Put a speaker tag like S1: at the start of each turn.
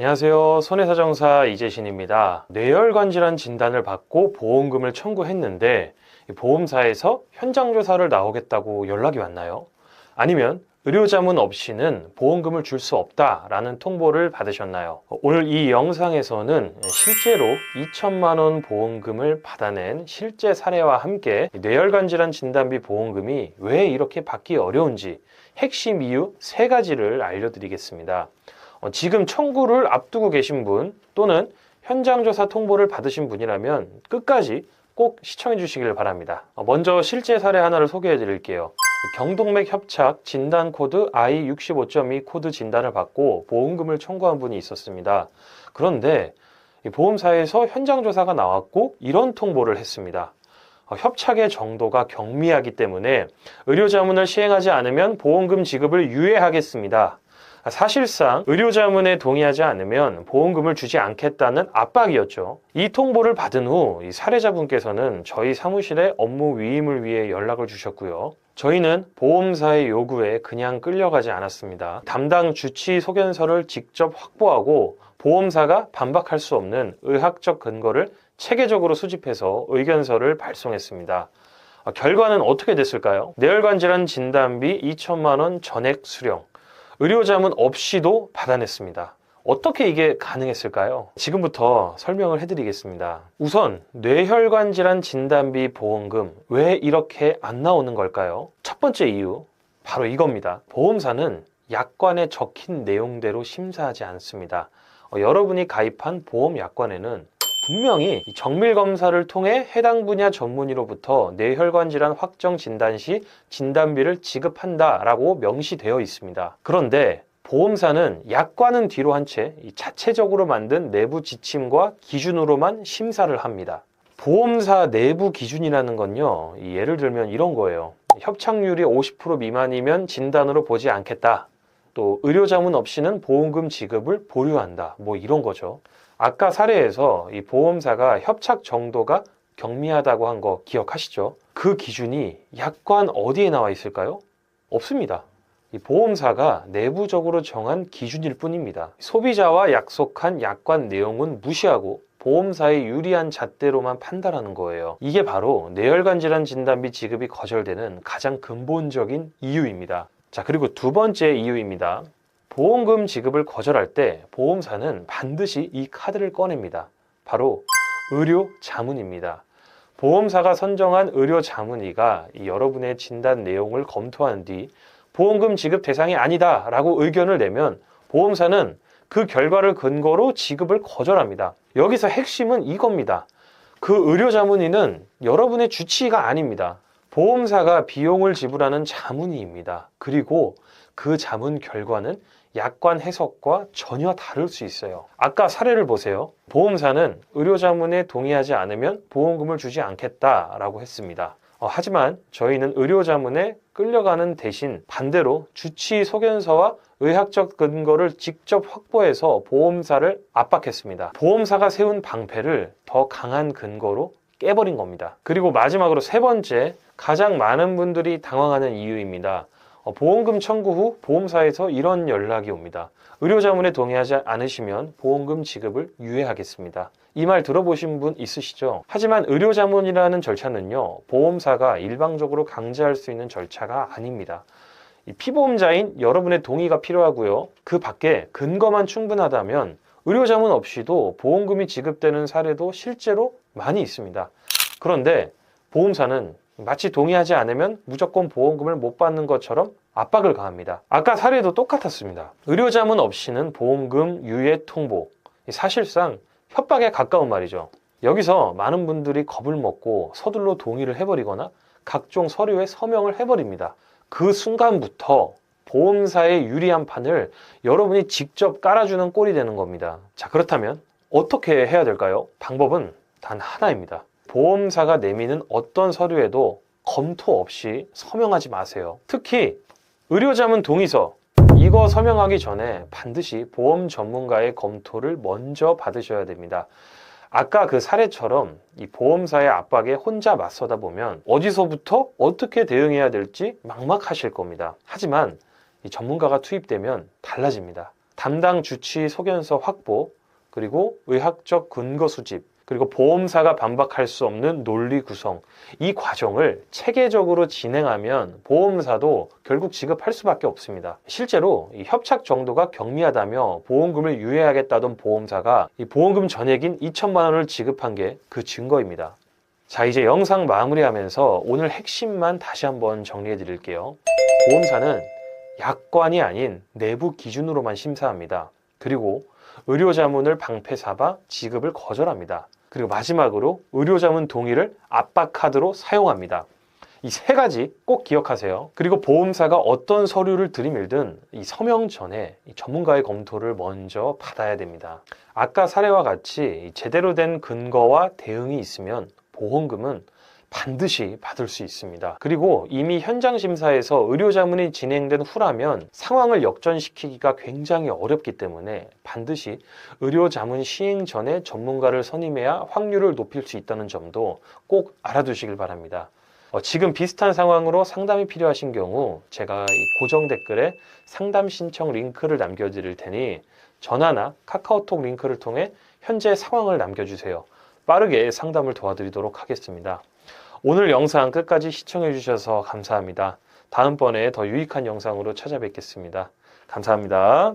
S1: 안녕하세요. 손해사정사 이재신입니다. 뇌혈관 질환 진단을 받고 보험금을 청구했는데 보험사에서 현장조사를 나오겠다고 연락이 왔나요? 아니면 의료자문 없이는 보험금을 줄 수 없다라는 통보를 받으셨나요? 오늘 이 영상에서는 실제로 2천만 원 보험금을 받아낸 실제 사례와 함께 뇌혈관 질환 진단비 보험금이 왜 이렇게 받기 어려운지 핵심 이유 3가지를 알려드리겠습니다. 지금 청구를 앞두고 계신 분 또는 현장조사 통보를 받으신 분이라면 끝까지 꼭 시청해 주시길 바랍니다. 먼저 실제 사례 하나를 소개해 드릴게요. 경동맥 협착 진단 코드 I65.2 코드 진단을 받고 보험금을 청구한 분이 있었습니다. 그런데 보험사에서 현장조사가 나왔고 이런 통보를 했습니다. 협착의 정도가 경미하기 때문에 의료자문을 시행하지 않으면 보험금 지급을 유예하겠습니다. 사실상 의료자문에 동의하지 않으면 보험금을 주지 않겠다는 압박이었죠. 이 통보를 받은 후 이 사례자분께서는 저희 사무실에 업무 위임을 위해 연락을 주셨고요. 저희는 보험사의 요구에 그냥 끌려가지 않았습니다. 담당 주치 소견서를 직접 확보하고 보험사가 반박할 수 없는 의학적 근거를 체계적으로 수집해서 의견서를 발송했습니다. 결과는 어떻게 됐을까요? 뇌혈관 질환 진단비 2천만 원 전액 수령. 의료자문 없이도 받아냈습니다. 어떻게 이게 가능했을까요? 지금부터 설명을 해드리겠습니다. 우선 뇌혈관 질환 진단비 보험금 왜 이렇게 안 나오는 걸까요? 첫 번째 이유 바로 이겁니다. 보험사는 약관에 적힌 내용대로 심사하지 않습니다. 여러분이 가입한 보험 약관에는 분명히 정밀검사를 통해 해당 분야 전문의로부터 뇌혈관 질환 확정 진단 시 진단비를 지급한다라고 명시되어 있습니다. 그런데 보험사는 약관은 뒤로 한 채 자체적으로 만든 내부 지침과 기준으로만 심사를 합니다. 보험사 내부 기준이라는 건요, 예를 들면 이런 거예요. 협착률이 50% 미만이면 진단으로 보지 않겠다. 또 의료자문 없이는 보험금 지급을 보류한다. 뭐 이런 거죠. 아까 사례에서 이 보험사가 협착 정도가 경미하다고 한 거 기억하시죠? 그 기준이 약관 어디에 나와 있을까요? 없습니다. 이 보험사가 내부적으로 정한 기준일 뿐입니다. 소비자와 약속한 약관 내용은 무시하고 보험사의 유리한 잣대로만 판단하는 거예요. 이게 바로 뇌혈관 질환 진단비 지급이 거절되는 가장 근본적인 이유입니다. 자, 그리고 두 번째 이유입니다. 보험금 지급을 거절할 때 보험사는 반드시 이 카드를 꺼냅니다. 바로 의료 자문입니다. 보험사가 선정한 의료 자문의가 여러분의 진단 내용을 검토한 뒤 보험금 지급 대상이 아니다 라고 의견을 내면 보험사는 그 결과를 근거로 지급을 거절합니다. 여기서 핵심은 이겁니다. 그 의료 자문의는 여러분의 주치의가 아닙니다. 보험사가 비용을 지불하는 자문의입니다. 그리고 그 자문 결과는 약관 해석과 전혀 다를 수 있어요. 아까 사례를 보세요. 보험사는 의료자문에 동의하지 않으면 보험금을 주지 않겠다라고 했습니다. 하지만 저희는 의료자문에 끌려가는 대신 반대로 주치 소견서와 의학적 근거를 직접 확보해서 보험사를 압박했습니다. 보험사가 세운 방패를 더 강한 근거로 깨버린 겁니다. 그리고 마지막으로 3번째, 가장 많은 분들이 당황하는 이유입니다. 보험금 청구 후 보험사에서 이런 연락이 옵니다. 의료자문에 동의하지 않으시면 보험금 지급을 유예하겠습니다. 이 말 들어보신 분 있으시죠? 하지만 의료자문이라는 절차는요, 보험사가 일방적으로 강제할 수 있는 절차가 아닙니다. 피보험자인 여러분의 동의가 필요하고요. 그 밖에 근거만 충분하다면 의료자문 없이도 보험금이 지급되는 사례도 실제로 많이 있습니다. 그런데 보험사는 마치 동의하지 않으면 무조건 보험금을 못 받는 것처럼 압박을 가합니다. 아까 사례도 똑같았습니다. 의료자문 없이는 보험금 유예 통보. 사실상 협박에 가까운 말이죠. 여기서 많은 분들이 겁을 먹고 서둘러 동의를 해버리거나 각종 서류에 서명을 해버립니다. 그 순간부터 보험사의 유리한 판을 여러분이 직접 깔아주는 꼴이 되는 겁니다. 자, 그렇다면 어떻게 해야 될까요? 방법은 단 하나입니다. 보험사가 내미는 어떤 서류에도 검토 없이 서명하지 마세요. 특히 의료자문 동의서, 이거 서명하기 전에 반드시 보험 전문가의 검토를 먼저 받으셔야 됩니다. 아까 그 사례처럼 이 보험사의 압박에 혼자 맞서다 보면 어디서부터 어떻게 대응해야 될지 막막하실 겁니다. 하지만 이 전문가가 투입되면 달라집니다. 담당 주치 소견서 확보, 그리고 의학적 근거 수집, 그리고 보험사가 반박할 수 없는 논리 구성, 이 과정을 체계적으로 진행하면 보험사도 결국 지급할 수밖에 없습니다. 실제로 이 협착 정도가 경미하다며 보험금을 유예하겠다던 보험사가 이 보험금 전액인 2천만 원을 지급한 게 그 증거입니다. 자, 이제 영상 마무리하면서 오늘 핵심만 다시 한번 정리해 드릴게요. 보험사는 약관이 아닌 내부 기준으로만 심사합니다. 그리고 의료자문을 방패 삼아 지급을 거절합니다. 그리고 마지막으로 의료자문 동의를 압박카드로 사용합니다. 이 세 가지 꼭 기억하세요. 그리고 보험사가 어떤 서류를 들이밀든 이 서명 전에 이 전문가의 검토를 먼저 받아야 됩니다. 아까 사례와 같이 제대로 된 근거와 대응이 있으면 보험금은 반드시 받을 수 있습니다. 그리고 이미 현장 심사에서 의료자문이 진행된 후라면 상황을 역전시키기가 굉장히 어렵기 때문에 반드시 의료자문 시행 전에 전문가를 선임해야 확률을 높일 수 있다는 점도 꼭 알아두시길 바랍니다. 지금 비슷한 상황으로 상담이 필요하신 경우 제가 이 고정 댓글에 상담 신청 링크를 남겨드릴 테니 전화나 카카오톡 링크를 통해 현재 상황을 남겨주세요. 빠르게 상담을 도와드리도록 하겠습니다. 오늘 영상 끝까지 시청해 주셔서 감사합니다. 다음번에 더 유익한 영상으로 찾아뵙겠습니다. 감사합니다.